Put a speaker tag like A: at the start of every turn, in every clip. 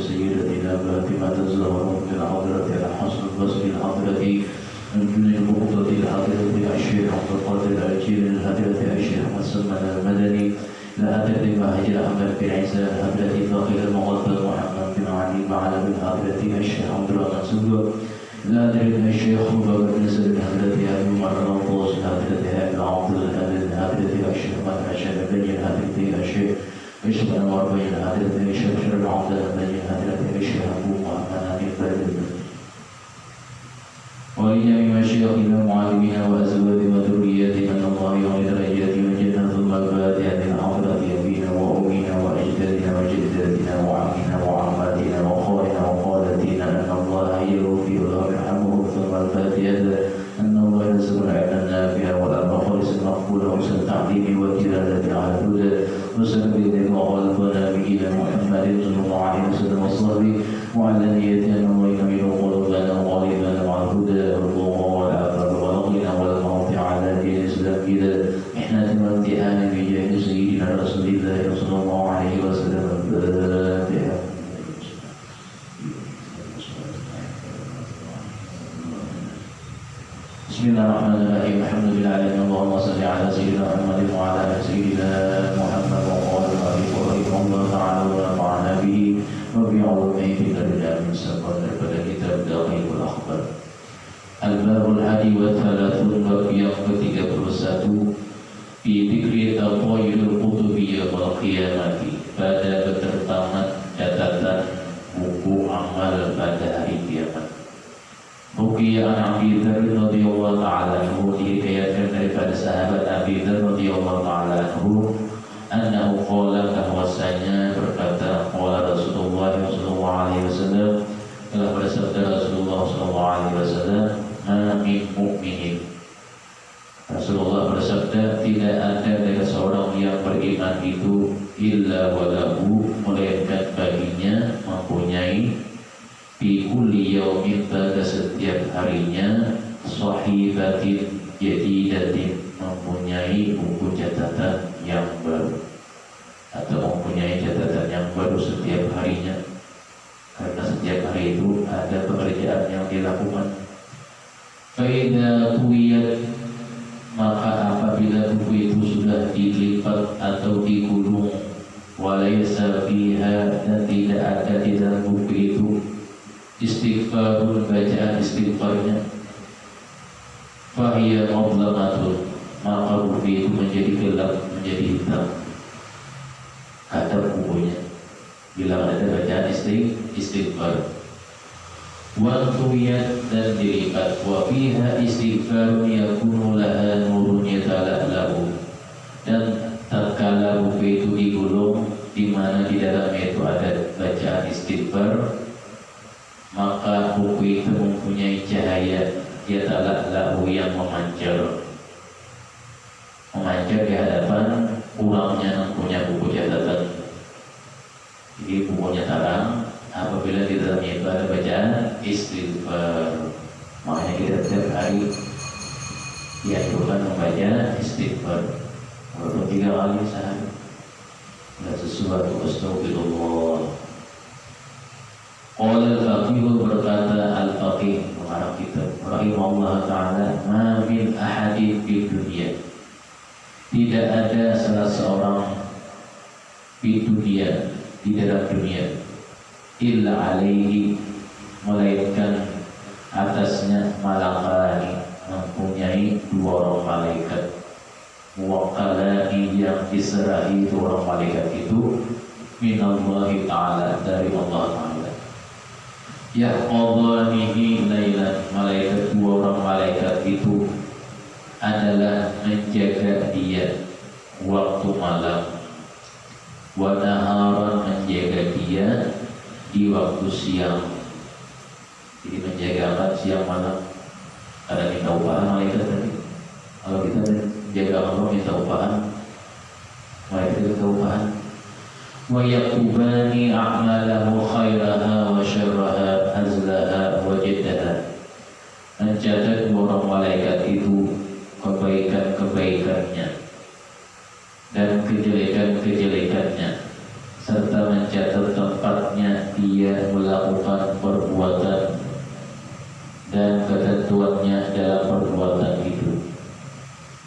A: سيدتنا فاطمة الزهراء من حضرة الحسن البصري الحضرة من المقتضي الحضرة الشيخ عبد القادر الأجير الحضرة الشيخ مسلم المدني لحضرة مهجر أحمد بن عيسى الحضرة فقيه المقدم محمد بن علي معلم الحضرة الشيخ عبد الرحمن سلوك لحضرة الشيخ مبارك بن سلم الحضرة أبي مرة وطوس الحضرة أبي عبد الحميد الحضرة الشيخ مدحشة بن الحضرة الشيخ اشهد ان واربعين حضرة الشيخ شرف عبد المجيد حضرة الشيخ ابو محمد حنيف بدر ولجميع مشايخنا ومعلمينا وازواجنا وذرياتنا ان الله يعلي درجاتهم وجنة المغفرة هذه الحضرة ابينا وامنا واجدادنا وجداتنا وعمنا وعماتنا وخالنا وخالاتنا ان الله يغفر له ويرحمه ثم الفاتحة ان الله يرزق العلم النافع والعلم الخالص المقبول وحسن التعليم والدلالة على الهدى وسلم بذلك وقلبنا إلى محمد صلى الله عليه وسلم وصحبه وعلى نيتنا أن الله يميل قلوبنا وقلبنا مع الهدى والبغى والعفاف والغنى والموت على دين الإسلام إذا محنة وامتحان بجاه سيدنا رسول الله صلى الله عليه وسلم الفاتحة. بسم الله الرحمن الرحيم الحمد لله العالمين اللهم صل على سيدنا محمد وعلى ال سيدنا محمد وعلى اله ورحمه الله تعالى ونفعنا به وبعلومه في الدنيا من سبب daripada kitab Daqiqul Akhbar. Al-Babul Hadi wa Thalathun bab yang ke-31 fi dzikri taqayyudul qutubiyyah wal qiyamati pada ketertaman catatan buku amal pada hari kiamat. Ruqiyah an Abi Dzar radhiyallahu ta'ala anhu diriwayatkan daripada sahabat Abi Dzar radhiyallahu ta'ala anhu annahu qala bahwasanya berkata qala Rasulullah sallallahu alaihi wasallam telah bersabda Rasulullah sallallahu alaihi wasallam ma min mu'minin. Rasulullah bersabda tidak ada dari seorang yang beriman itu illa walahu melainkan baginya mempunyai fi kulli yaumin pada setiap harinya sahibatin jadidatin mempunyai buku catatan yang baru atau mempunyai catatan yang baru setiap harinya karena setiap hari itu ada pekerjaan yang dilakukan. Faida tuwiyat maka apabila buku itu sudah dilipat atau digulung walaysa fiha dan tidak ada di dalam buku itu istighfarun bacaan istighfarnya fahiyya mudlamatun maka buku itu menjadi gelap menjadi hitam kata bukunya bila ada bacaan istighfar wa tuwiyat dan dilipat wa fiha istighfarun yakunu laha nurun yatala'lahu dan tatkala buku itu digulung di mana di dalamnya itu ada bacaan istighfar maka buku itu mempunyai cahaya yatala'lahu yang memancar di hadapan orangnya yang punya buku catatan. Jadi bukunya terang apabila di dalamnya itu ada bacaan istighfar. Makanya kita setiap hari dianjurkan membaca istighfar walaupun 3 kali sehari. Dan sesuatu astagfirullah. Qala al-faqih berkata al-faqih mengarang kitab rahimahullah ta'ala ma min ahadin di dunia tidak ada salah seorang di dunia di dalam dunia illa alaihi melainkan atasnya malakani mempunyai 2 orang malaikat muwakkalani yang diserahi 2 orang malaikat itu minallahi ta'ala dari Allah ta'ala yahqadhanihi lailan malaikat 2 orang malaikat itu adalah menjaga dia waktu malam wa naharan menjaga dia di waktu siang. Jadi menjaga apa siang malam ada minta upahan malaikat tadi. Kalau kita menjaga Allah minta upahan malaikat minta upahan wa yaktubani a'malahu khairaha wa syarraha azlaha wa jiddaha mencatat 2 orang malaikat itu kebaikan-kebaikannya dan kejelekan-kejelekannya serta mencatat tempatnya dia melakukan perbuatan dan ketentuannya dalam perbuatan itu.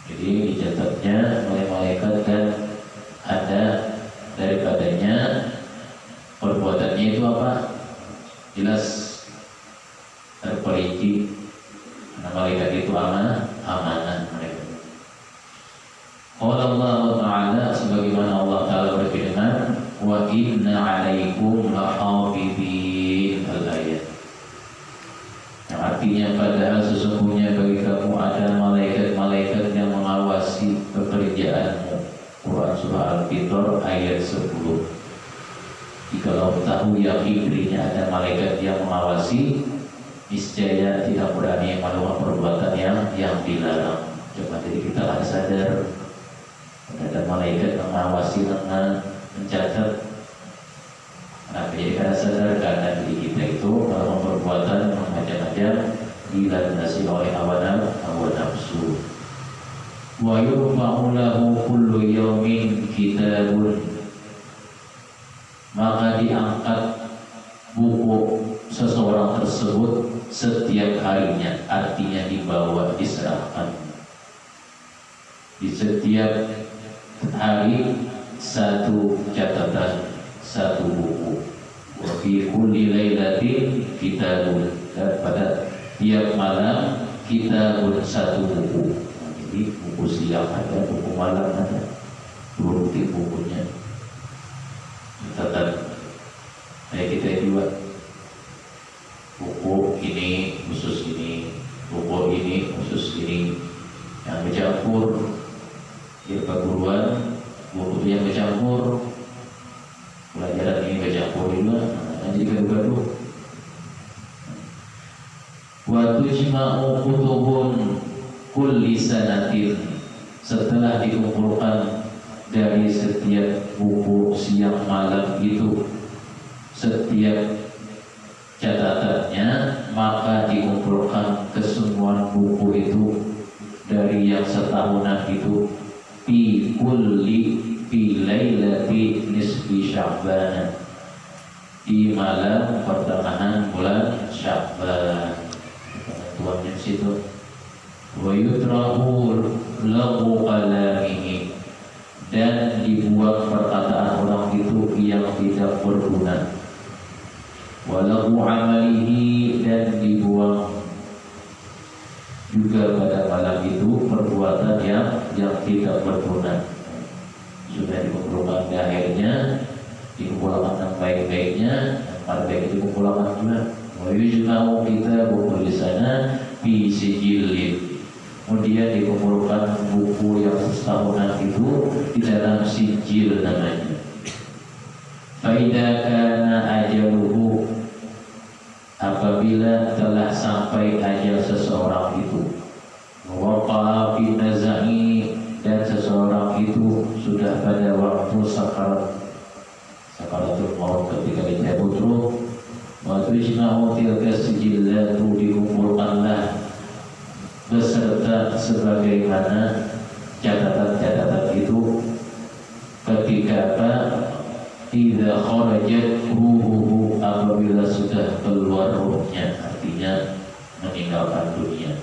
A: Jadi dicatatnya oleh malaikat dan ada daripadanya perbuatannya itu apa? Jelas terperinci. Karena malaikat itu amanah mereka. Qala Allah Ta'ala, sebagaimana Allah Ta'ala berfirman, wa inna 'alaikum lahafidhin, al-ayat. Yang artinya padahal sesungguhnya bagi kamu ada malaikat-malaikat yang mengawasi pekerjaanmu. Quran surah Al-Fitr ayat 10. Jikalau tahu yang ibrinya ada malaikat yang mengawasi, niscaya tidak berani melakukan perbuatan yang dilarang. Coba jadi kita harus sadar ada malaikat yang mengawasi dengan mencatat. Kenapa jadi kita sadar? Karena diri kita itu melakukan perbuatan macam-macam dilandasi oleh hawa nafsu. Wa yurfa'u lahu kullu yawmin kitabun, maka diangkat buku seseorang tersebut setiap harinya, artinya dibawa, diserahkan di setiap hari satu catatan, satu buku. Wa fi kulli lailatin kitabun, dan pada tiap malam kitabun, satu buku. Jadi buku siang ada, buku malam ada, dua bukunya. Catatan kayak kita juga, buku ini khusus ini, buku ini khusus ini, yang bercampur di perguruan, buku yang bercampur, pelajaran ini bercampur juga, jadi gaduh-gaduh. Wa tujma'u kutubun kulli sanatin, setelah dikumpulkan dari setiap buku siang malam itu, setiap catatannya, maka dikumpulkan kesemuan buku itu dari yang setahunan itu, fi lailati nisfi Sya'ban, di malam pertengahan bulan Sya'ban. Tuannya situ. Wa yutrahu lahu kalamihi, dan dibuang perkataan orang itu yang tidak berguna. Walahu amalihi, dan dibuang juga pada malam itu perbuatan yang tidak berguna. Sudah dikumpulkan di akhirnya, dikumpulkan yang baik-baiknya, yang paling baik itu dikumpulkan juga. Wa yujma'u kitabu di sana fi sijillin, kemudian dikumpulkan buku yang setahunan itu di dalam sijil namanya. Faida kana ajaluhu, apabila telah sampai ajal seseorang itu, waqa'a fi nazai, dan seseorang itu sudah pada waktu sakaratul maut, ketika dicabut ruh, wa tujma'u tilka sijillatu, dikumpulkanlah beserta sebagaimana catatan-catatan itu ketika apa? Idza kharajat ruhuhu, apabila sudah keluar ruhnya, artinya meninggalkan dunia.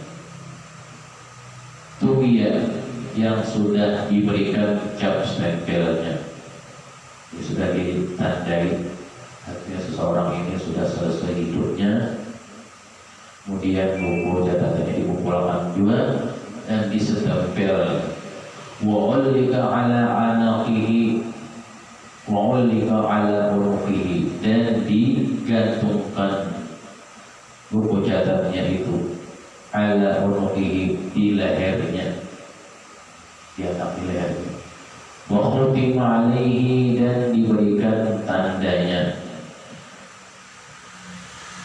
A: Tuhiya, yang sudah diberikan cap stempelnya, sudah ditandai, artinya seseorang ini sudah selesai hidupnya. Kemudian buku catatannya dikumpulkan juga dan disestempel. Wa ulika ala anaqihi, wa ulika ala unuqihi, dan digantungkan buku catatannya itu ala unuqihi, di lehernya, di atas lehernya. Wa khutima alaihi, dan diberikan tandanya.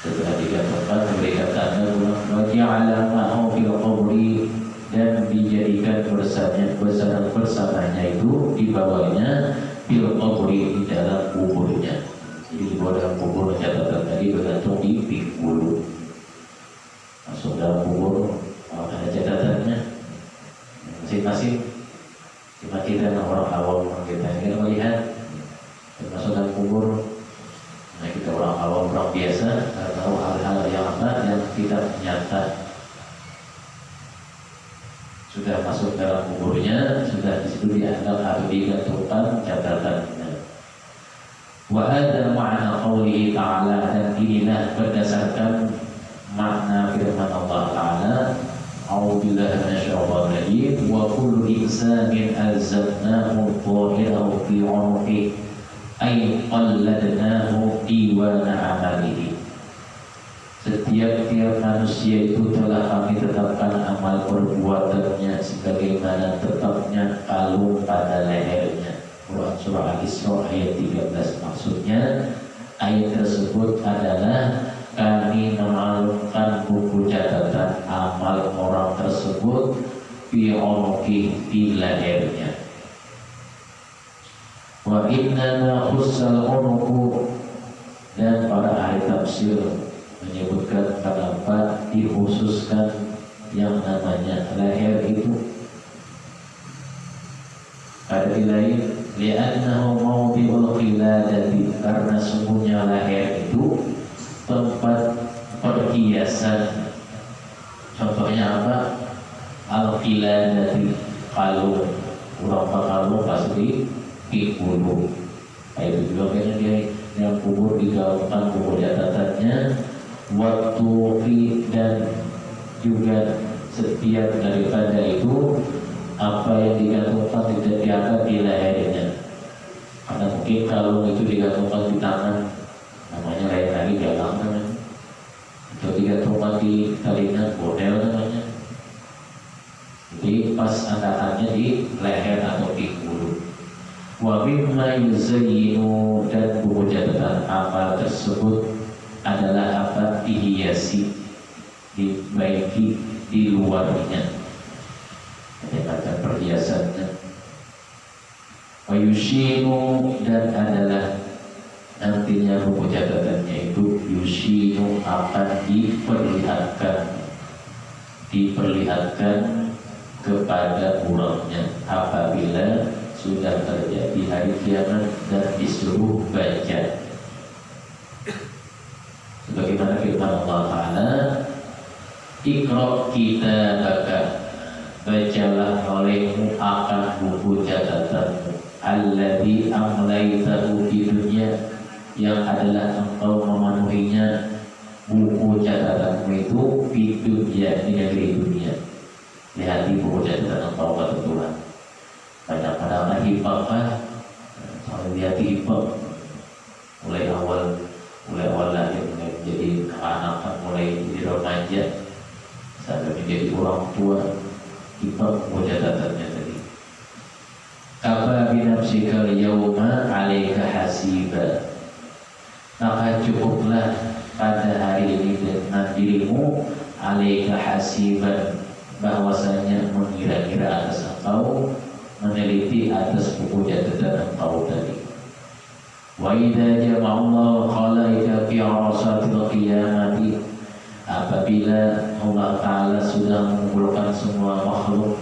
A: Setelah digantungkan, diberikan tanda, waja'ala ma'hu fil qabri, dan dijadikan bersamanya itu dibawanya fil qabri, di dalam kuburnya. Jadi di bawah dalam kubur, catatan tadi bergantung di pinggul. Masuk dalam kubur, ada catatannya masing-masing. Cuma kita orang awam, kita ingin melihat, termasuk dalam orang biasa tahu hal-hal yang apa yang tidak nyata. Sudah masuk dalam kuburnya, sudah disitu dianggap atau digantungkan catatannya. Wa hadza ma'na qoulihi ta'ala, dan inilah berdasarkan makna firman Allah Ta'ala, a'udzubillahi minasyaitonir rajim, wa kullu insanin alzamnahu ta'irahu fi 'unuqihi ay qalladnahu diwana 'amalihi. Setiap manusia itu telah kami tetapkan amal perbuatannya sebagaimana tetapnya kalung pada lehernya. Quran Surah Al-Isra ayat 13. Maksudnya ayat tersebut adalah kami memalungkan buku catatan amal orang tersebut fi unuqi, di lehernya. Wa inna khussal unuqu, dan para ahli tafsir menyebutkan kenapa dikhususkan yang namanya leher itu. Ada lain, li'annahu mawdi'ul qiladati, karena sungguhnya leher itu tempat perhiasan. Contohnya apa? Al-qiladati, kalung. Urang kalung pasti di bulu. Itu juga kayaknya dia yang kubur digaungkan buku catatannya. Waktu dan juga setiap daripada itu apa yang digantungkan tidak diangkat di lehernya, karena mungkin kalung itu digantungkan di tangan, namanya lain lagi galang namanya, atau digantungkan di telinga, bodel namanya. Jadi pas angkatannya di leher atau di bulu. Wa mimma yuzayyinu, dan buku catatan amal tersebut adalah apa? Dihiasi, dibaiki di luarnya, ada perhiasannya. Wa yushinu, dan adalah nantinya buku catatannya itu yushinu akan diperlihatkan kepada orangnya apabila sudah terjadi hari kiamat dan disuruh baca. Sebagaimana firman Allah Ta'ala, Iqra kitabaka, bacalah olehmu akan buku catatanmu, alladzi amlaitahu di dunia, yang adalah engkau memenuhinya buku catatanmu itu di dunia, di negeri dunia. Lihat di buku catatan engkau kata Tuhan. Kadang-kadang hibah, kalau lihat hibah mulai awal lahir, jadi anak, mulai jadi remaja sampai menjadi orang tua, kita mau catatannya tadi. Kafa binafsika yawma 'alaika hasiba, maka cukuplah pada hari ini dengan dirimu 'alaika hasiban, bahwasanya mengira-ngira atas engkau, meneliti atas buku catatan engkau tadi. Wa idza jama'allahu khalaika fi 'arasatil qiyamati, apabila Allah Ta'ala sudah mengumpulkan semua makhluk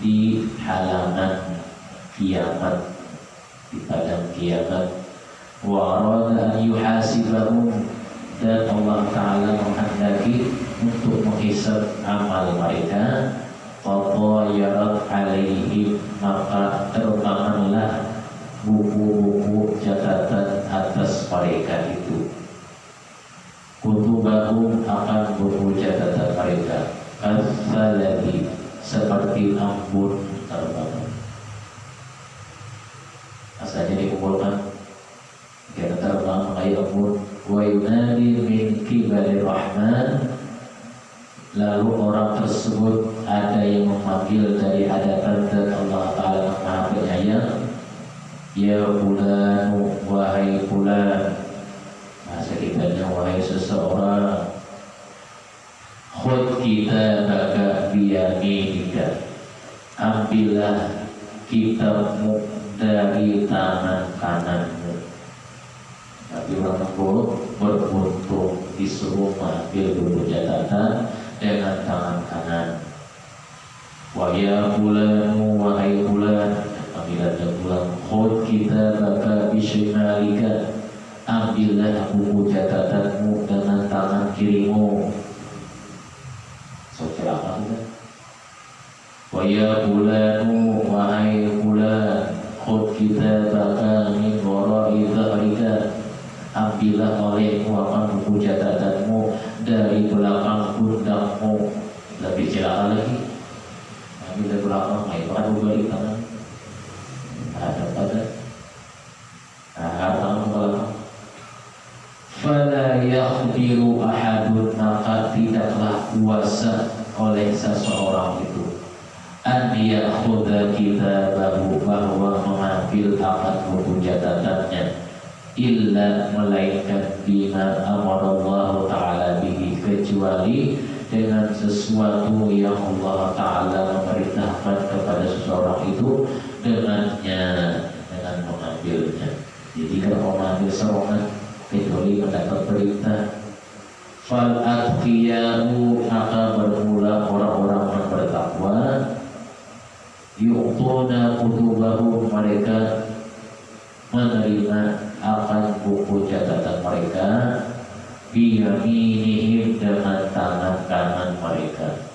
A: di halaman kiamat, di padang kiamat, wa arada an yuhasibahum, dan Allah Ta'ala menghendaki untuk menghisab amal mereka, qatayarat alaihim, maka terbangkanlah buku-buku catatan atas mereka itu. Kutubahum, akan buku catatan mereka, as-salati, seperti embun terbang. Asalnya dikumpulkan, kita terbang kayak embun. Wa yunadi min kibarir rahman, lalu orang tersebut ada yang memanggil dari hadapan zat Allah Ta'ala Maha Penyayang, ya fulanu, wahai fulan, bahasa kitanya wahai seseorang, khud kitabaka biyaminika, ambillah kitabmu dari tangan kananmu. Tapi orang beruntung disuruh mengambil buku catatan dengan tangan kanan. Wa ya fulanu, wahai fulan, panggilannya pulang, khud kitabaka bishimalika, ambillah buku catatanmu dengan tangan kirimu. So celaka sudah. Wa ya fulanu, wahai fulan, khudh kitabaka min wara'i dhahrika, ambillah olehmu akan buku catatanmu dari belakang pundakmu. Lebih celaka lagi, ambil dari belakang, itu kan berbalik tangan, ada pada tangan belakang. Fala yaqdiru ahadun, maka tidaklah kuasa oleh seseorang itu an ya'khudha kitabahu, bahwa mengambil akan buku catatannya, illa melainkan bima amarallahu ta'ala bihi, kecuali dengan sesuatu yang Allah Ta'ala memerintahkan kepada seseorang itu dengannya, dengan mengambilnya. Jadi kalau mengambil serongan kecuali mendapat perintah. Fal atqiya'u, maka bermula orang-orang yang bertakwa, yu'tuna kutubahum, mereka menerima akan buku catatan mereka, biyaminihim, dengan tangan kanan mereka.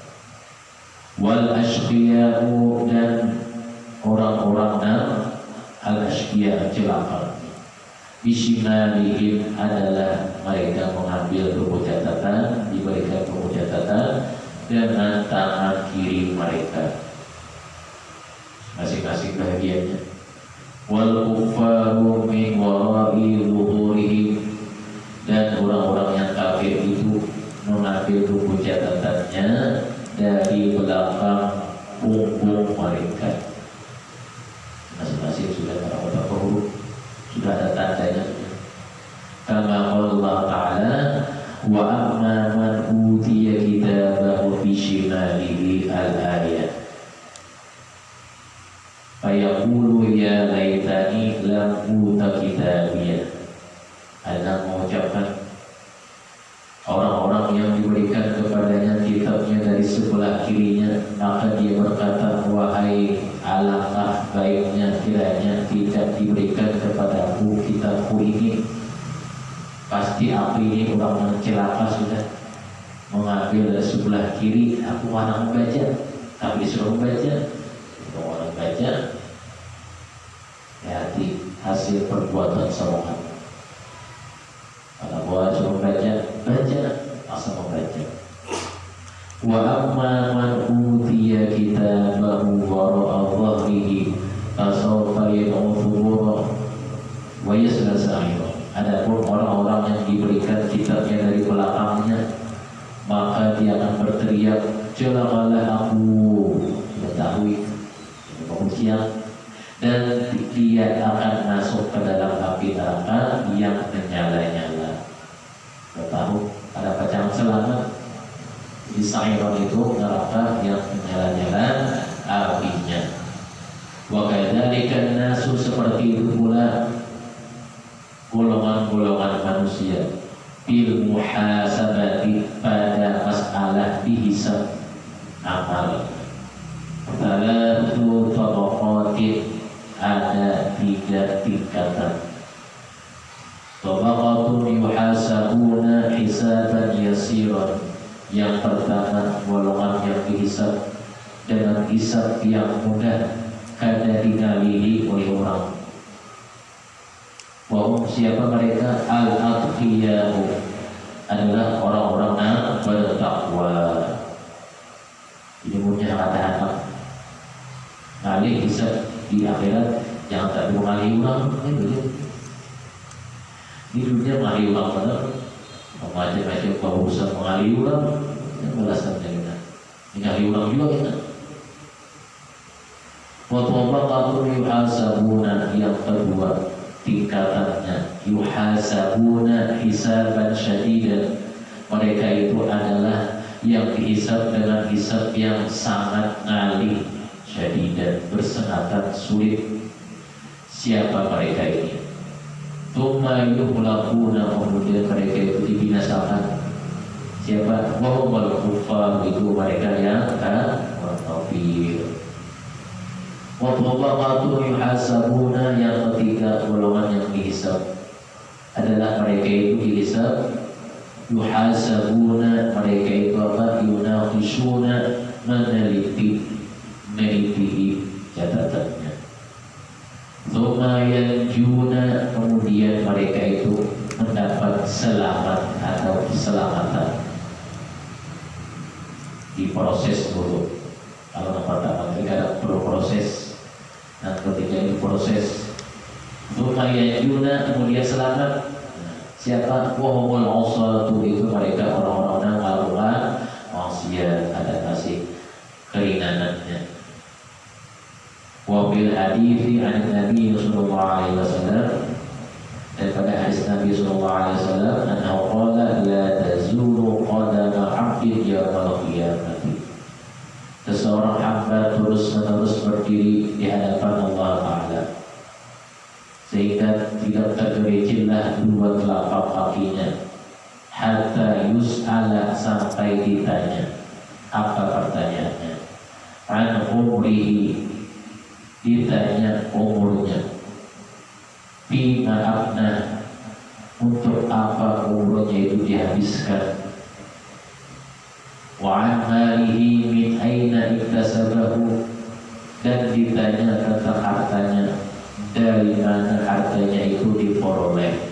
A: Wal ashqiya'u, dan orang-orang al-ashqiya, celaka, bishimalihim, adalah mereka mengambil buku catatan, diberikan buku catatan dengan tangan kiri mereka, masing-masing bahagiannya. Wal kuffaru min wara'i zuhurihim, dan orang-orang yang kafir itu mengambil buku catatannya dari belakang punggung mereka. Masing-masing sudah ada otak huruf, sudah ada tandanya. Kama Allah Ta'ala, wa amma man utiya kitabahu fi shimalihi, al-ayat. Fayaqulu ya laitani lam uta kitabiyah. Ada mengucapkan orang-orang yang diberikan kepadanya kitabnya dari sebelah kirinya, maka dia berkata, wahai, alangkah baiknya kiranya tidak diberikan kepadaku kitabku ini. Pasti aku ini orang yang celaka sudah, mengambil dari sebelah kiri. Aku mana membaca, tapi disuruh membaca. Orang baca, hati hasil perbuatan serongan. Kalau buat suruh baca, asal membaca. Wa amma man utiya kitabahu wara'a dhahrihi, fasawfa yad'u thubura wa yasla sa'ira. Adapun orang-orang yang diberikan kitabnya dari belakangnya, maka dia akan berteriak, celakalah aku, mengetahui kemudian, dan dia akan masuk ke dalam api neraka yang menyala-nyala. Kita tahu ada pacangan selamat di Sa'iron itu, neraka yang menyala-nyala apinya. Wa kadzalika nasu, seperti itu pula golongan-golongan manusia, bil muhasabati, pada masalah dihisab amal. Salatu tabaqatin, ada 3 tingkatan. Tabaqatun yuhasabuna hisaban yasiran, yang pertama golongan yang dihisab dengan hisab yang mudah, kada dinalihi oleh orang. Wahum, siapa mereka? Al-atqiyah, adalah orang-orang yang bertakwa. Ini punya kata-kata ngalih hisab di akhirat, jangan tak mengalih ulang. Di dunia mengalih ulang benar, macam-macam urusan mengalih ulang, yang belasan kita mengalih ulang juga kita. Wa tabaqatun yuhasabuna, yang kedua tingkatannya, yuhasabuna hisaban syadidan, mereka itu adalah yang dihisab dengan hisab yang sangat ngalih, syadidan, bersengatan, sulit. Siapa mereka ini? Tsumma yuhlaquna, kemudian mereka itu dibinasakan. Siapa? Wahumul kuffar, itu mereka yang kafir. Wa tabaqatun yuhasabuna, yang ketiga golongan yang dihisab adalah mereka itu dihisab, yuhasabuna, mereka itu apa? Yunaqishuna, meneliti catatannya. Tsumma yanjuna, kemudian mereka itu mendapat selamat atau keselamatan. Diproses dulu. Kalau yang pertama mereka ada proses, dan ketika itu proses, tsumma yanjuna, kemudian selamat. Siapa? Wahumul usatu, itu mereka orang-orang yang melakukan maksiat, ada kasih keringanannya. Wabil hadithi an Nabi sallallahu alaihi wasallam, daripada hadis Nabi sallallahu alaihi wasallam, annahu qala la tazulu qadama 'abdin yaumal qiyamati. Seseorang hamba terus-menerus berdiri di hadapan Allah Ta'ala, sehingga tidak tergelincirlah dua telapak kakinya, hatta yus'ala, sampai ditanya. Apa pertanyaannya? An umrihi, ditanya umurnya. Bima abna, untuk apa umurnya itu dihabiskan. Wa an malihi min aina iktasabahu, dan ditanya tentang hartanya, dari mana hartanya itu diperoleh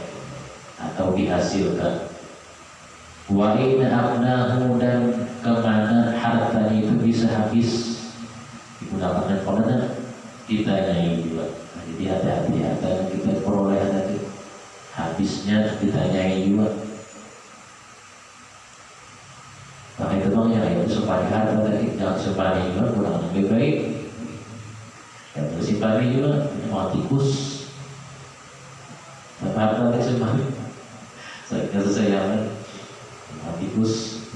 A: atau dihasilkan. Wa aina abnahu, dan kemana hartanya itu bisa habis, digunakan kemana, ditanyai juga. Nah, jadi hati-hati harta yang kita peroleh tadi, habisnya ditanyai juga. Maka itu bang ya, itu sepani harta tadi, jangan sepani juga, kurang lebih baik. Yang bersipani juga, mau tikus, harta tadi sepani, saya kasih sayangkan, mau tikus.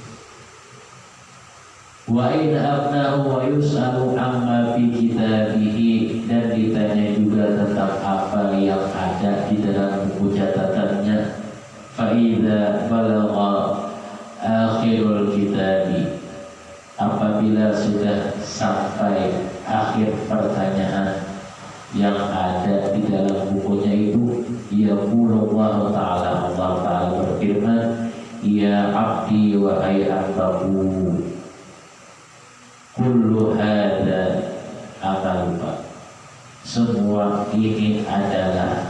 A: Wa in abnahu wa yus'alu amma fi kitabihi, dan ditanya juga tentang apa yang ada di dalam buku catatannya. Fa idza balagha akhirul kitabi, apabila sudah sampai akhir pertanyaan yang ada di dalam bukunya itu, yaqulu Allah Ta'ala, Allah Ta'ala berfirman, ya abdi wa ay ambahu, kullu hadza amaluka, semua ini adalah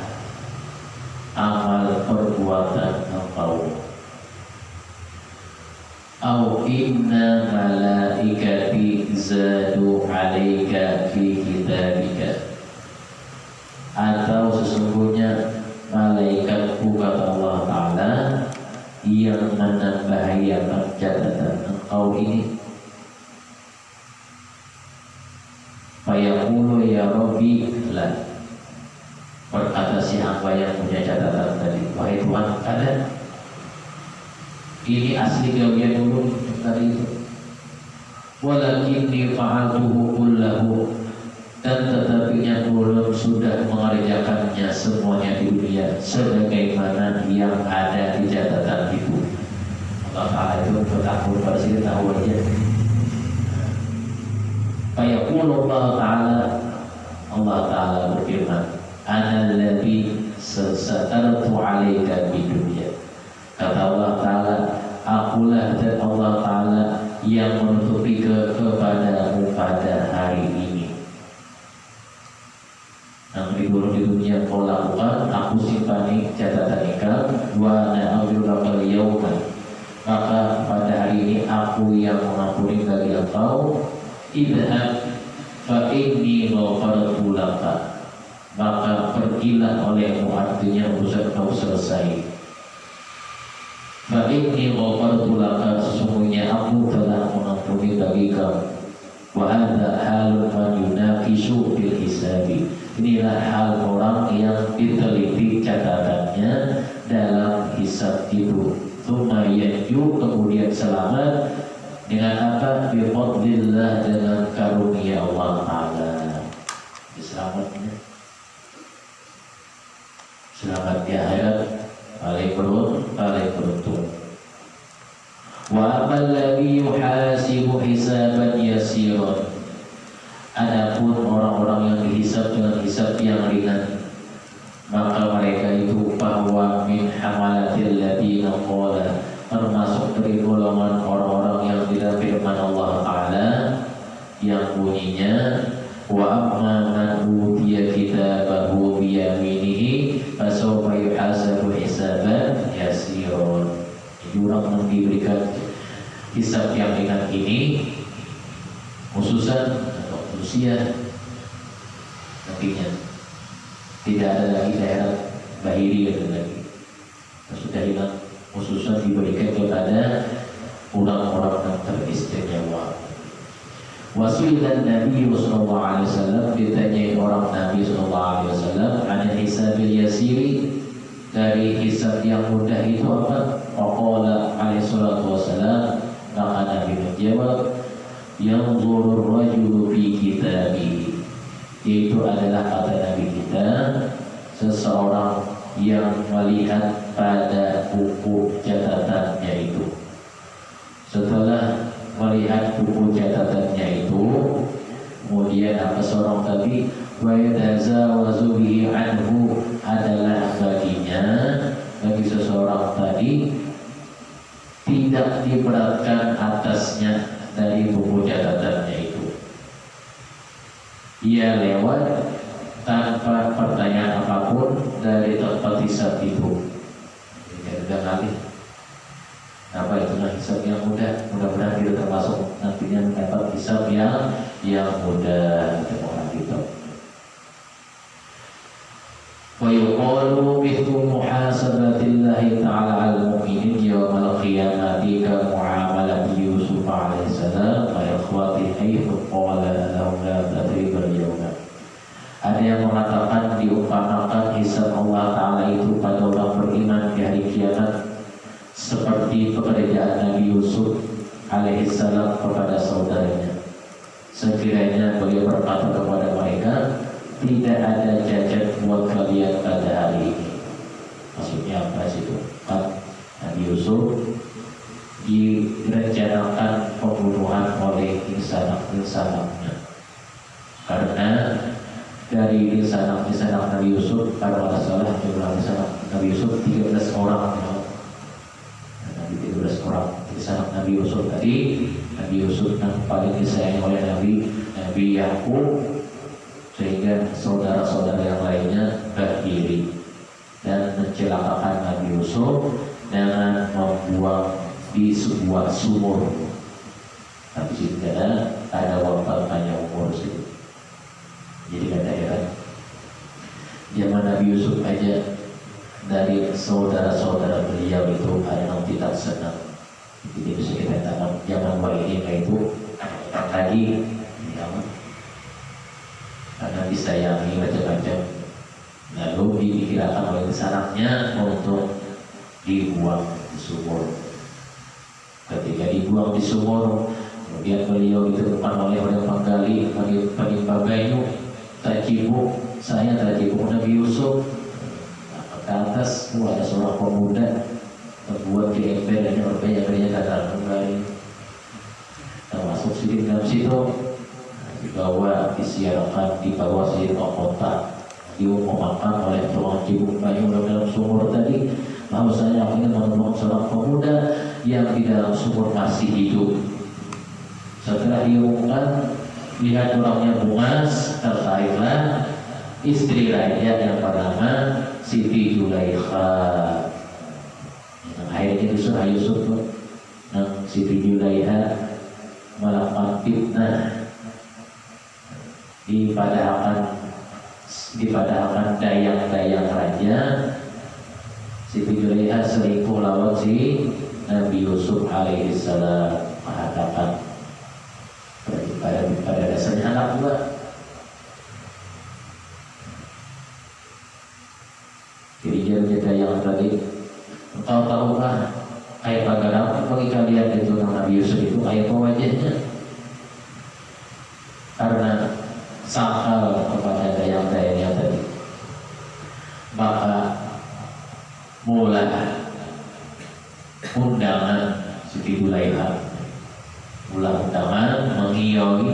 A: amal perbuatan engkau. Au inna malaikati zadu alaika fi kitabika, atau sesungguhnya malaikatku, kata Allah Ta'ala, yang menambahiakan catatan engkau ini. Fayaqulu ya Rabbi la, berkata si hamba yang punya catatan tadi, wahai Tuhan, ada ini asli gawian dulu tadi itu. Walakinni fa'altuhu kullahu, dan tetapinya belum sudah mengerjakannya semuanya di dunia sebagaimana yang ada di catatan itu. Allah Ta'ala itu bertakwa pada sini, tahu aja. Fayaqulu Allah Ta'ala, Allah Ta'ala berfirman, ana alladhi satartu 'alaika bid dunya, kata Allah Ta'ala, akulah dan Allah Ta'ala yang menutupi kepadamu pada hari ini. Yang dulu di dunia kau lakukan, aku simpani catatan ikam, wa na'udzuka yawma, maka pada hari ini aku yang mengampuni bagi engkau. Idhab fa inni ghafartu laka, maka pergilah olehmu, artinya urusan kau selesai. Fa inni ghafartu laka, sesungguhnya aku telah mengampuni bagi kamu. Wa hadza halun man yunaqishu fil hisabi, inilah hal orang yang diteliti catatannya dalam hisab itu. Tsumma yanju, kemudian selamat. Dengan apa? Bifadlillah, dengan karunia Allah Ta'ala. Selamatnya, selamat di akhirat, paling beruntung. Wa amal ladzi yuhasibu hisaban yasiran, adapun orang-orang yang dihisab dengan hisab yang ringan, maka mereka itu bahwa min qala, termasuk dari golongan orang-orang yang tidak firman Allah Ta'ala yang bunyinya wa amma man utiya kitabahu biyaminihi fasawfa yuhasabu hisaban yasiran. Jadi orang yang diberikan hisab yang ringan ini khususan atau manusia nantinya tidak ada lagi daerah bahiri lagi, sudah hilang, khususan diberikan kepada orang-orang yang teristimewa. Wasilah Nabi sallallahu alaihi wasallam, ditanyai orang Nabi sallallahu alaihi wasallam an hisabil yasiri, dari hisab yang mudah itu apa? Faqala alaihi salatu wasallam, maka Nabi menjawab, yanzurur rajulu fi kitabihi, itu adalah kata Nabi kita, seseorang yang melihat pada buku catatannya itu. Setelah melihat buku catatannya itu, kemudian apa seorang tadi wa yatazawazu bihi anhu, adalah baginya, bagi seseorang tadi tidak diberatkan atasnya dari buku catatannya itu. Ia lewat tanpa pertanyaan apapun dari tempat hisab itu. Jadi udah kali apa itu hisab yang mudah, mudah-mudahan kita termasuk nantinya mendapat hisab yang mudah untuk orang kita. Wa yuqalu mithlu muhasabatillahi ta'ala al-mu'minin yawmal qiyamati ka mu'amalati Yusuf alaihi salam wa ikhwati haythu qala lahum la tathriba al-yawma. Ada yang mengatakan diumpamakan hisab Allah Ta'ala itu pada orang beriman di hari kiamat seperti pekerjaan Nabi Yusuf alaihissalam kepada saudaranya. Sekiranya beliau berkata kepada mereka, tidak ada cacat buat kalian pada hari ini. Maksudnya apa sih itu? Kan Nabi Yusuf direncanakan pembunuhan oleh insanak-insanaknya, karena dari insanak Nabi Yusuf, kalau ada salah jumlah insanak Nabi Yusuf 13 orang. Nabi 13 orang insanak Nabi Yusuf tadi. Nabi Yusuf yang paling disayangi oleh Nabi Yakub, sehingga saudara-saudara yang lainnya berdiri dan mencelakakan Nabi Yusuf dengan membuang di sebuah sumur. Tapi tidak ada wafat hanya umur situ. Jadi kata heran, zaman Nabi Yusuf aja dari saudara-saudara beliau itu ada yang tidak senang. Jadi bisa kita katakan zaman wali itu lagi karena disayangi macam-macam, lalu dipikirkan oleh sanaknya untuk dibuang di sumur. Ketika dibuang di sumur, kemudian beliau ditemukan oleh orang penggali penimba kayu. Tercibuk, saya tercibuk Nabi Yusuf. Ke atas, ada seorang pemuda membuat di ember dan berbanyak-banyak kata kembali. Termasuk sidik dalam situ, dibawa, disiarkan, dibawa si kota, diumumkan oleh tukang cibuk kayu dalam sumur tadi, bahwasanya ingin menemukan seorang pemuda yang di dalam sumur masih hidup. Setelah diumumkan, lihat orangnya bungas, tertaiklah istri raja yang bernama Siti Zulaikha. Akhirnya disuruh Yusuf tuh, Siti Zulaikha melakukan fitnah, dipadahkan dayang-dayang raja. Siti Zulaikha selingkuh lawan si Nabi Yusuf alaihissalam, mengatakan pada dasarnya anak juga. Jadi dia yang tadi, engkau tahukah kayak bagaimana bagi kalian itu Nabi Yusuf itu kayak wajahnya, karena sakal kepada dayang-dayangnya tadi, maka mulai undangan Siti Zulaikha, undangan mengiyaui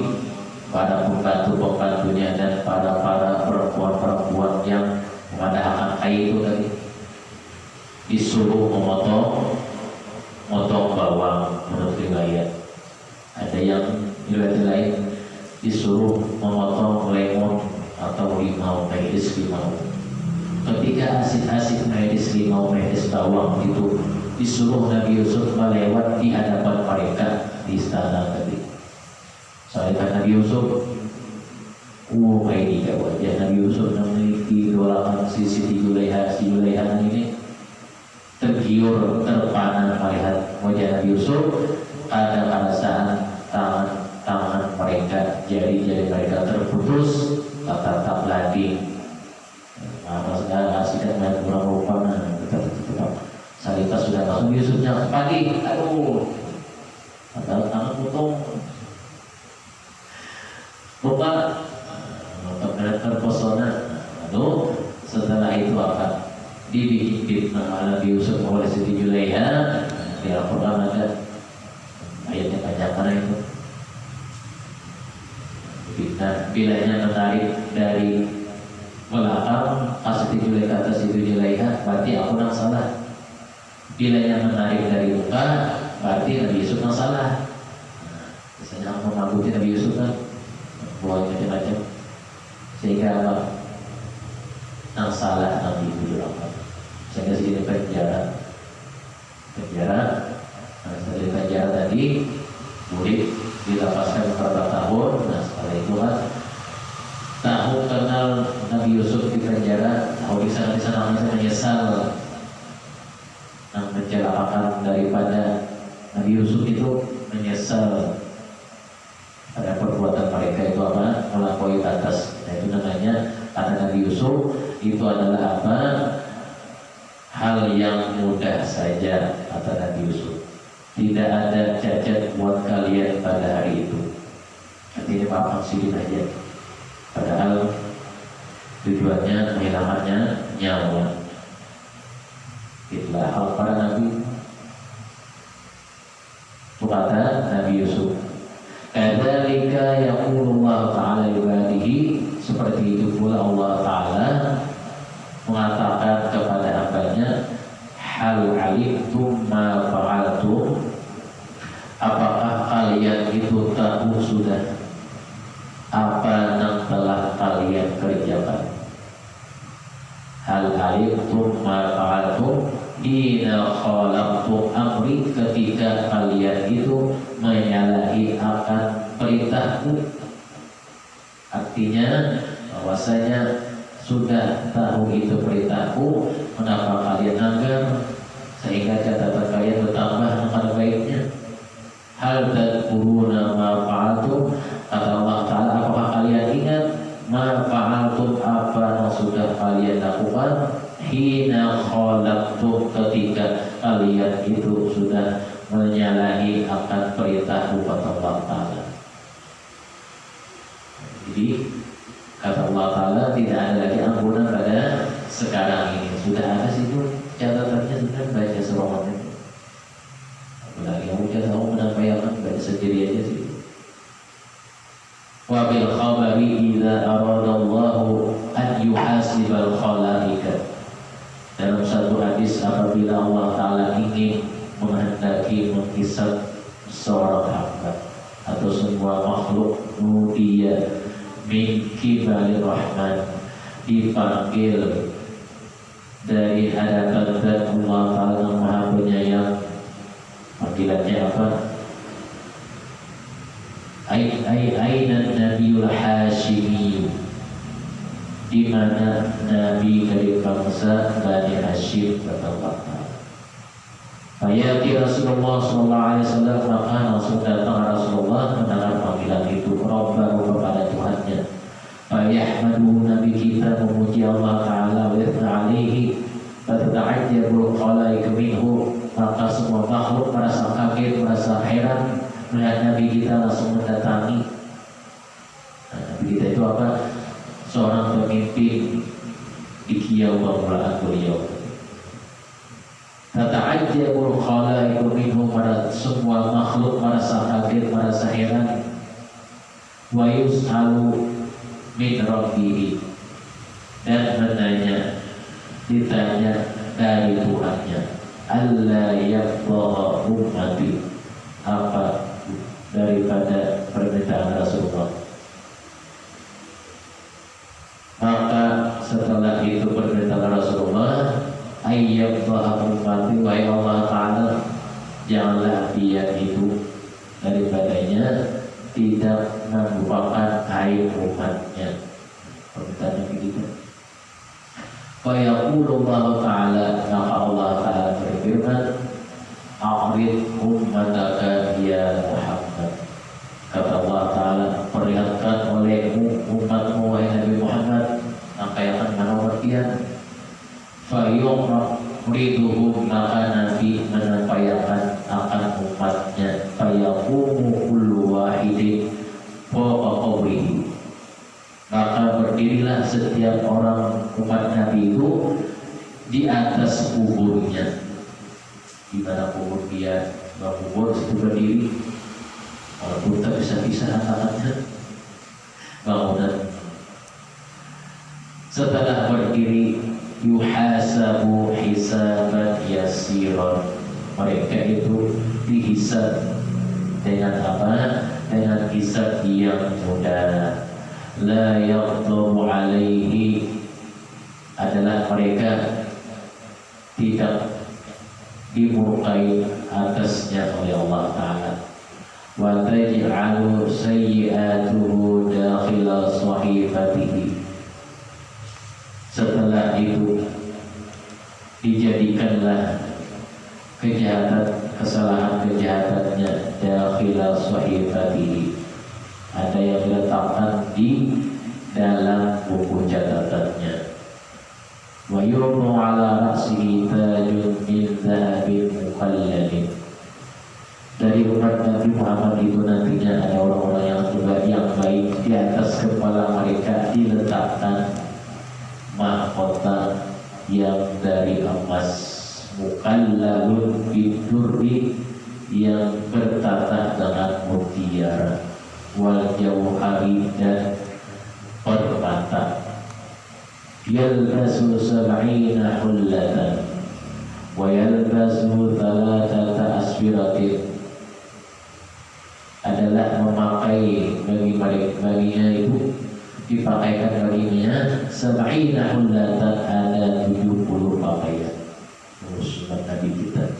A: para pembantu-pembantunya dan para perempuan-perempuan yang memadahkan kayu itu tadi, disuruh memotong motong bawang menurut riwayat. Ada yang riwayat lain disuruh memotong lemon atau limau, medis limau. Ketika asik-asik medis limau, medis bawang itu disuruh Nabi Yusuf melewat di hadapan mereka di istana tadi. Soalnya Nabi Yusuf, ini wajah Nabi Yusuf memiliki idolakan Siti Julaiha. Si Julaiha ini tergiur, terpana melihat wajah Nabi Yusuf. Ada perasaan tangan mereka, jari-jari mereka terputus, tatap landing. Maksudnya asik main kurang rupa, tetap Salita sudah langsung Yusufnya pagi, aduh, padahal tangan potong. Lupa terpesona. Lalu setelah itu akan dibikin fitnah Nabi Yusuf oleh Siti Julaiha. Di Al-Quran ada ayatnya banyak mana itu. Fitnah bilanya menarik dari belakang, Siti Julaiha kata Siti Julaiha, berarti aku yang salah. Bilanya menarik dari muka, berarti Nabi Yusuf yang salah. Biasanya aku mengakuti Nabi Yusuf kan buat macam-macam, sehingga apa? Yang salah Nabi itu apa? Sehingga segini penjara, setelah penjara tadi murid dilepaskan beberapa tahun. Nah setelah itu kan tahu kenal Nabi Yusuf di penjara, tahu di sana menyesal yang mencelakakan daripada Nabi Yusuf itu, menyesal pada perbuatan mereka itu apa? Melampaui batas. Nah itu namanya kata Nabi Yusuf itu adalah apa? Hal yang mudah saja, kata Nabi Yusuf. Tidak ada cacat buat kalian pada hari itu. Artinya papan sidik aja. Padahal tujuannya menghilangkannya nyawa. Itulah hal para Nabi. Itu kata Nabi Yusuf. Kadzalika yaqulullahu ta'ala ibadihi, seperti itu pula Allah Ta'ala mengatakan kepada hambanya, hal alimtum ma fa'altum, apakah kalian itu tahu sudah apa yang telah kalian kerjakan? Hal alimtum ma fa'altum hina khalaqtu amri, ketika kalian itu menyalahi akan perintahku. Artinya bahwasanya sudah tahu itu perintahku, kenapa kalian langgar sehingga catatan kalian bertambah akan baiknya? Hal tadkuruna ma fa'altum, kata Allah Ta'ala, apakah kalian ingat ma fa'altum, apa yang sudah kalian lakukan? Hina khalaqtum, ketika kalian itu sudah menyalahi akan perintahku, kata Allah Ta'ala. Jadi kata Allah Ta'ala tidak ada lagi ampunan pada sekarang ini. Sudah ada situ catatannya, sudah baca surat itu. Apalagi yang udah tahu menampilkan baca sendiri aja sih. Wa bil khabari idza aradallahu an yuhasibal khalaiqa. Dalam satu hadis, apabila Allah Ta'ala ingin menghendaki menghisab seorang hamba atau semua makhluk, nudiya min kibalir rahman, dipanggil dari hadapan zat Allah Ta'ala yang Maha Penyayang. Panggilannya apa? Aina Nabiul Hashimi, di mana Nabi dari bangsa Bani Hashim, kata Allah Ta'ala. Fayati Rasulullah sallallahu alaihi wasallam, maka langsung datang Rasulullah mendengar panggilan itu, Rabbahu, kepada Tuhannya. Fayahmadu, Nabi kita memuji Allah Ta'ala, wa yathna alaihi, fata'ajjabul khalaiq minhu, maka semua makhluk merasa kaget, merasa heran melihat Nabi kita langsung mendatangi. Nah, Nabi kita itu apa? Seorang pemimpin di kiyau permulaan beliau. Tata'ajjabul khalaiq minhu, pada semua makhluk merasa kaget, merasa heran. Wa yus'alu min rabbihi, dan ditanya dari Tuhannya. alla yaqdaha ummati, apa daripada permintaan Rasulullah. Maka setelah itu permintaan Rasulullah, ayyaqdaha ummati, wahai Allah Ta'ala, janganlah dia itu daripadanya tidak melupakan aib umatnya. Permintaannya begitu. Wa yaqulu Allah Ta'ala, maka Allah Ta'ala berfirman, a'rid ummataka ya Muhammad. Kata Allah Ta'ala, perlihatkan olehmu umatmu wahai Nabi Muhammad apa yang akan menawar fayuqriduhum, maka Nabi menampaykan akan umatnya, fayaqumu kullu wahidin fawqa qabrihi, maka berdirilah setiap orang umat Nabi itu di atas kuburnya. Di mana kubur dia, kubur situ berdiri, walaupun tak bisa tangannya bangunan. Setelah berdiri, yuhasabu hisaban yasiran, mereka itu dihisab dengan apa? Dengan hisab yang mudah. La yaqdamu alaihi, adalah mereka tidak dimurkai atasnya oleh Allah Ta'ala. Wa taj'alu sayyi'atuhu dakhila sahifatihi, setelah itu dijadikanlah kesalahan kejahatannya dakhila sahifatihi, ada yang diletakkan di dalam buku catatannya. Wa yurnu ala ra'sihi tajun min dhahabin muqalladin, dari umat Nabi Muhammad itu nantinya ada orang-orang yang baik, di atas kepala mereka diletakkan mahkota yang dari emas, muqallalun bidurri, yang bertatah dengan mutiara, wal jauhari, dan permata. Yalbasu sab'ina hullatan wa yalbasu thalathata asfiratin, adalah memakai baginya itu dipakaikan baginya sab'ina hullatan, ada 70 pakaian. Sunat Nabi kita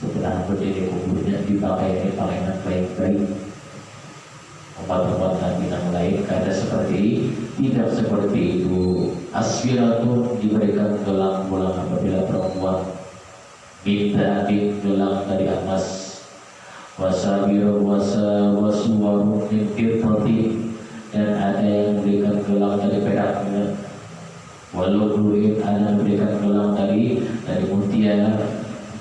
A: setelah berdiri kuburnya dipakai pakaian baik-baik. Obat-obat Nabi yang lain kada seperti, tidak seperti itu. Asfiratun, diberikan gelang-gelang apabila perempuan, minta gelang dari emas, wasabir wasuwarun min fitrati, dan ada yang memberikan gelang dari peraknya, walau duit ada memberikan gelang dari mutiara.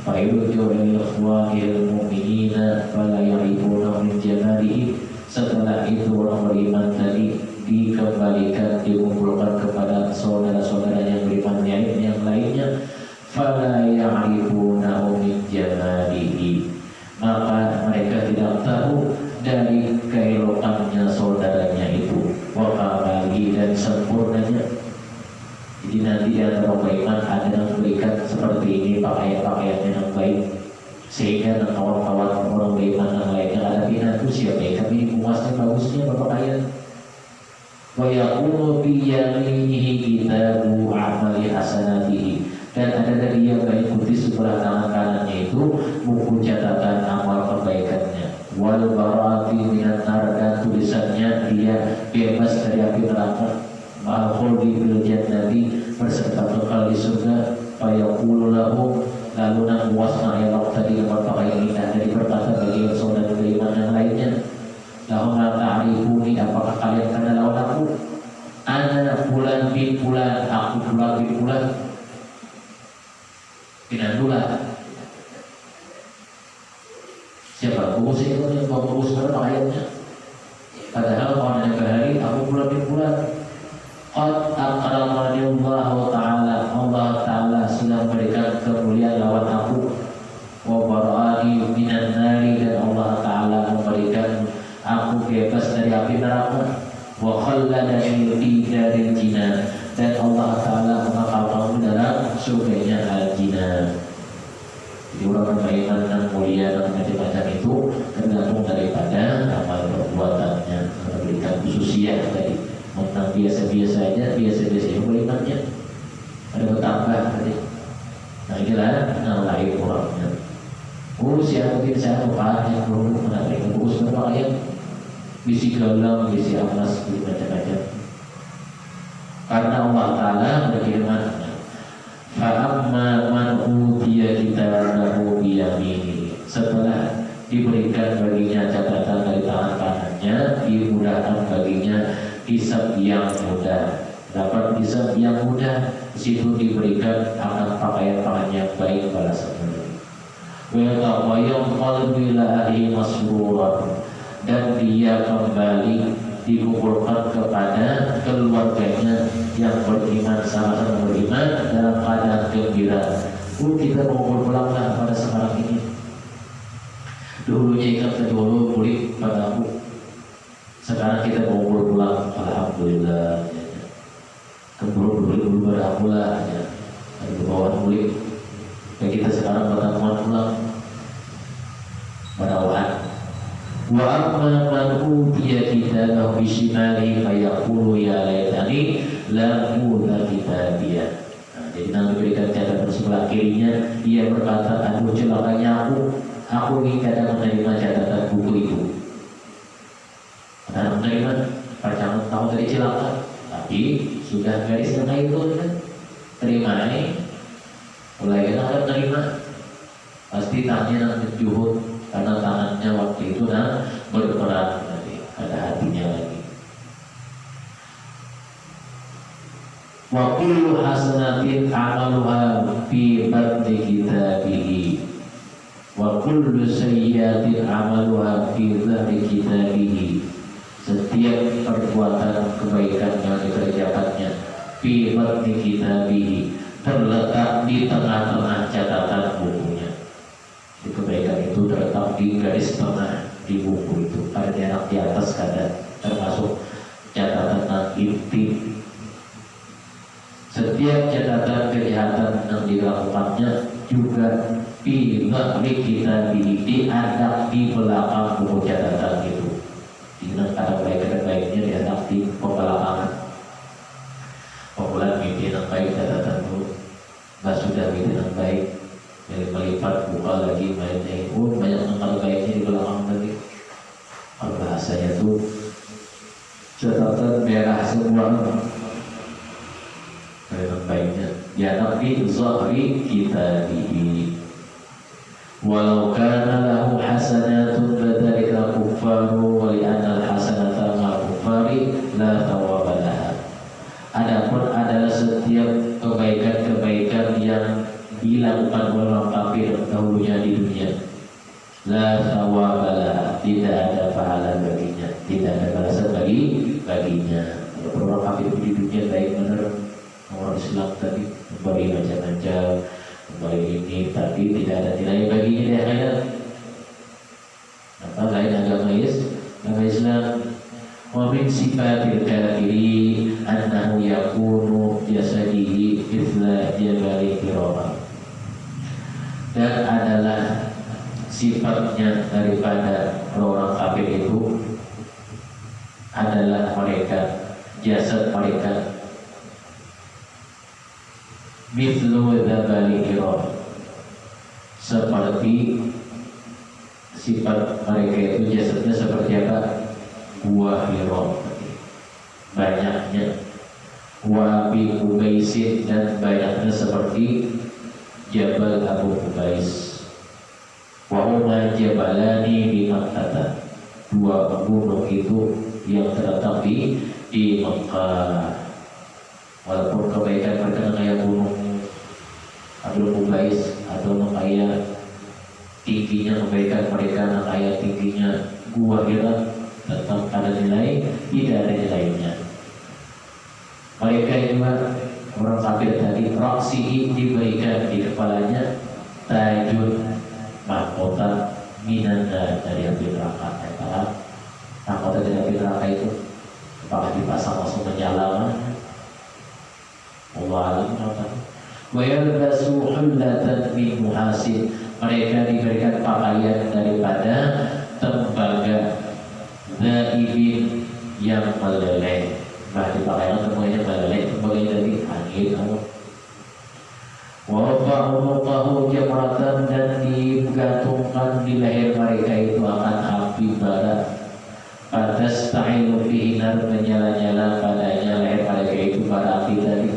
A: Fa'irujul ikhwanil mu'minina fala yaribuna min jamalihi, setelah itu orang beriman tadi dikembalikan, dikumpulkan kepada saudara-saudara yang beriman yang lainnya, fala yaribuna min jamalihi, maka mereka tidak tahu dari keelokannya saudaranya itu, wa kamalihi, dan sempurnanya. Jadi nanti di antara beriman ada yang memberikan seperti ini pakaian-pakaiannya yang baik, sehingga kawan-kawan orang beriman yang lainnya ada binatu siapa ya, kami puasnya bagusnya berpakaian. Wa yaqulu bi yaminihi kitabu amali hasanatihi, dan ada dari yang mengikuti sebelah tangan kanannya itu buku catatan amal kebaikannya. Wal barati minan nar, dan tulisannya dia bebas dari api neraka. Al-khuldi bil jannati, berserta kekal di surga. Fayaqulu lahum, lalu nang wasna elok tadi yang berpakaian indah dari berkata bagi saudara beriman yang lainnya, lahum la ta'rifuni, apakah kalian kenal lawan aku? Ana bulan bin bulan, aku bulan bin bulan. Pinandulah. Siapa? Buku itu yang bawa buku sekarang pakaiannya. Padahal kalau ada hari aku bulan bin bulan. Qad akramani Allah Ta'ala, Allah Ta'ala sudah memberikan kemuliaan lawan aku. Wa bara'ani minan nari, dan Allah Ta'ala memberikan aku bebas dari api neraka. Wa khalladani fi daril jinan, dan Allah Ta'ala mengekalkanku dalam surganya al-jinan. biasa-biasa aja, biasa-biasa aja berimannya ada bertambah tadi. Nah inilah yang lain orangnya. Siapa mungkin saya yang perlu menarik bagus berapa ayat bisi galang, bisi amas, macam-macam. Karena Allah Taala berfirman, "Fa'amma man utiya kitabahu biyaminihi." Setelah diberikan baginya catatan dari tangan kanannya, dimudahkan baginya hisab yang mudah. Dapat hisab yang mudah, di situ diberikan akan pakaian-pakaian yang baik balasan budi. Wa qalbi lahi masruran, dan dia kembali dikumpulkan kepada keluarganya yang beriman, sama-sama beriman dalam keadaan gembira. Kita mau pulanglah pada sekarang ini. Dulunya ikan kedua murid padaku, sekarang kita mau pulang. Alhamdulillah. Keburu pada aku lah ya. Ada bawaan murid. Dan kita sekarang pertemuan pulang pada wahan. Wa amma man utiya kitabahu bishimalihi fayaqulu ya laitani lam uta kitabiyah. Jadi nanti diberikan catatan sebelah kirinya, dia berkata, aduh celakanya aku ingin tidak menerima catatan buku itu. Karena menerima, pacaran tahu dari celaka, tapi sudah garis tengah itu kan, terima ini, mulai kita akan terima, pasti tangannya menjuhut karena tangannya waktu itu berperan tadi, ada hatinya lagi. Wa kullu hasanatin amaluha fi batni kitabihi wa kullu sayyiatin amaluha fi dhahri kitabihi. Setiap perbuatan kebaikan yang dikerjakannya fi batni kitabihi, terletak di tengah-tengah catatan bukunya. Di kebaikan itu terletak di garis tengah di buku itu. Ada di atas kadang termasuk catatan inti. Setiap catatan kejahatan yang dilakukannya juga bila kita diadap di belakang buku catatan itu. Dengan kata baik-baiknya diadap di pembelakangan. Pembulan mimpi yang baik catatan itu, nggak sudah mimpi yang baik, jadi melipat buka lagi mainnya. Banyak yang baiknya di belakang tadi. Kalau bahasanya tuh catatan merah semua. Yang baiknya ya tapi zahri kitabihi walau kana lahu hasanatun badzalika kuffaru wa li'anna al-hasanata ma kuffari la thawaba laha. Adapun adalah setiap kebaikan-kebaikan yang dilakukan oleh orang kafir dahulunya di dunia, la thawaba laha, tidak ada pahala baginya, tidak ada balasan baginya. Kalau orang kafir di dunia baik benar, orang Islam tadi memberi macam-macam, memberi ini, tapi tidak ada nilai baginya di akhirat. Apa lain agama Islam? Wa min sifatil kafiri annahu yakunu jasadihi mithla jabali firama. Dan adalah sifatnya daripada orang kafir itu adalah mereka, jasad mereka mithlu dzabali Hira, seperti sifat mereka itu jasadnya seperti apa? Gua Hira, banyaknya. Wa bi Ubaisin, dan banyaknya seperti Jabal Abu Ubais. Wa huma jabalani bi Makkah, dua gunung itu yang terletak di Makkah. Walaupun kebaikan mereka kayak gunung Abu Ubais atau kayak tingginya kebaikan mereka kayak tingginya Gua Hira, tetap ada nilai, tidak ada nilainya. Mereka juga orang kafir tadi, roksihi, diberikan di kepalanya tajun mahkota minanda, dari api neraka. Mahkota dari api neraka itu apakah dipasang langsung menyala? Allah alam apa? Wa yalbasu hullatan min muhasin, mereka diberikan pakaian daripada tembaga zaibin yang meleleh. Bah dipakaikan semuanya balik sebagai dari angin kamu. Wafa'unuqahu jamratan, dan digantungkan di leher mereka itu akan api bara. Patas ta'ilu fihi nar, menyala-nyala padanya leher mereka itu bara api tadi.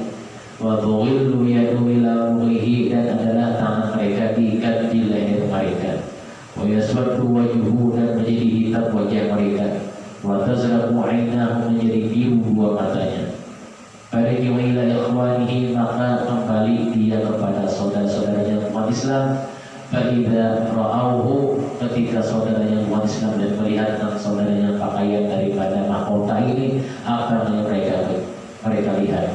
A: Wa dhuillu yadu ila ruhihi, dan adalah tangan mereka diikat di leher mereka. Wa yaswaddu wajhuhu, dan menjadi hitam wajah mereka. Wa tazraqu 'ainahu, menjadi biru dua matanya. Farji'u ila ikhwanihi, maka kembali dia kepada saudara-saudaranya umat Islam. Fa'idha ra'auhu, ketika saudaranya umat Islam dan melihat saudaranya pakaian daripada mahkota ini, apa yang mereka lihat?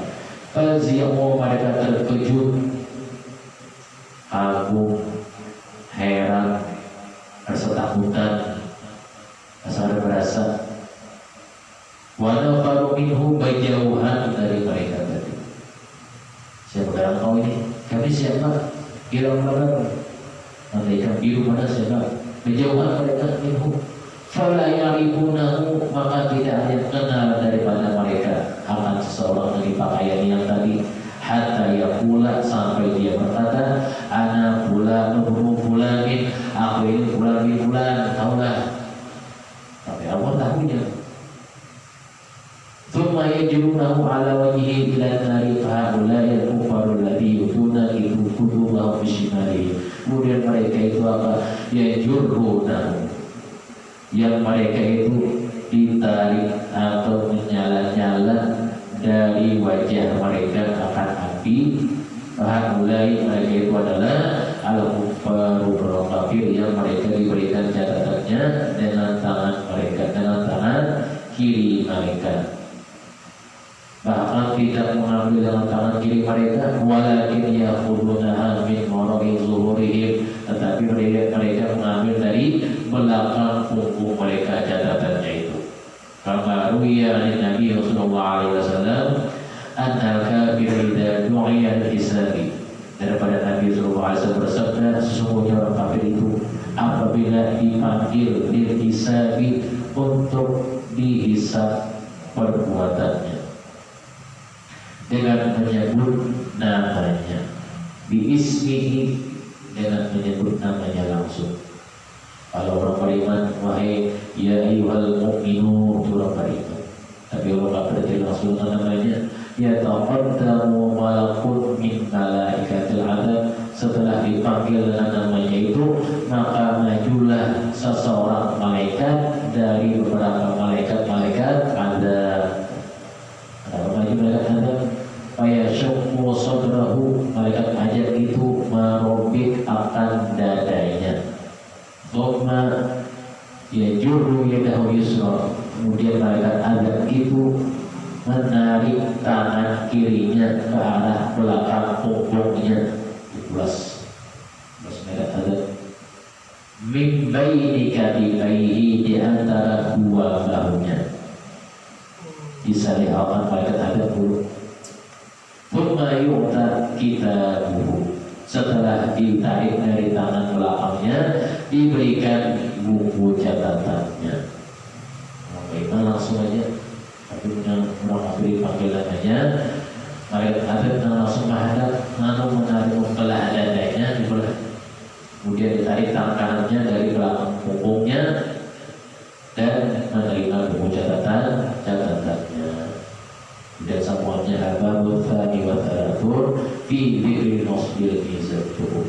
A: Fazi'u, mereka terkejut, kagum, heran, rasa takutan, berasa. Wa nafaru minhu, berjauhan dari mereka tadi. Siapa barang kau ini? Kami siapa? Kira benar. Mereka biru mana siapa? Berjauhan mereka minhu. Fala ya'rifunahu, maka tidak ada yang kenal daripada mereka akan seseorang dari pakaian yang tadi. Hatta yaqula, sampai dia berkata, ana fulan ibnu fulanin, aku ini fulan bin fulan, taulah. Tapi Allah tahunya. Thumma yajrunahu ala wajhihi ila nari, fa'ulai al-kufaru alladhi yutuna itu kutubahum bishimalihi. Kemudian mereka itu apa? Yajrunahu, yang mereka itu ditarik atau menyala-nyala dari wajah mereka akan api. Fa'ulai, mereka itu adalah al-kufaru kafir, yang mereka diberikan catatannya dengan tangan mereka, dengan tangan kiri mereka. Bahkan tidak mengambil dengan tangan kiri mereka, walakin ya'khudunaha min wara'i zuhurihim, tetapi mereka mengambil dari belakang punggung mereka catatannya itu. Kama ruwiya an Nabi sallallahu alaihi wasallam annal kafir idza du'iya al-hisabi, daripada Nabi sallallahu alaihi wasallam bersabda, sesungguhnya orang kafir itu apabila dipanggil lil-hisabi, untuk dihisab perbuatannya dengan menyebut namanya, biismihi, dengan menyebut namanya langsung. Kalau orang beriman, wahai ya ayyuhal mu'minun, itu orang beriman. Tapi orang kafir tidak langsung namanya. Ya taqaddamu malakun min malaikatil adab, setelah dipanggil dengan namanya itu, maka majulah seseorang malaikat dari beberapa malaikat ada. Kalau maju malaikat ada, fayasyukku sadrahu, malaikat ajab itu merobek akan dadanya. Thumma yajurru yadahu yusra, kemudian malaikat ajab itu menarik tangan kirinya ke arah belakang punggungnya, dipulas malaikat ajab. Min baini katifaihi, di antara dua bahunya, disalihakan malaikat adab dulu. Thumma yu'ta kitabuhu, setelah ditarik dari tangan belakangnya, diberikan buku catatannya. Bagaimana langsung aja, tapi orang kafir panggil namanya, malaikat adab langsung menghadap, lalu menarik membelah dadanya, dibelah. Kemudian ditarik tangan kanannya dari belakang punggungnya dan menerima buku catatannya. Dan semuanya hababul thani wa thalathur fi dhikri nasbil mizan tubuh.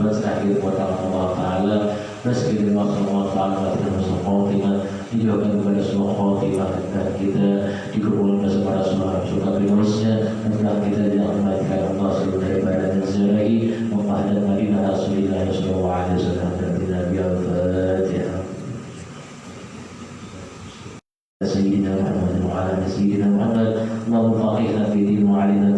A: Dan terakhir buat Allah Ta'ala, rezeki dari Allah Ta'ala dan Rasul Khotimah, dijauhkan kepada semua khotimah dan kita dikumpulkan bersama Rasulullah surga primusnya, dan kita dirahmati Allah seluruh daripada dan zarahi Mekah dan Madinah Rasulullah sallallahu alaihi wasallam, dan Nabi al-Fatihah. سيدنا محمد وعلى سيدنا محمد اللهم فقهنا في دين وعلمنا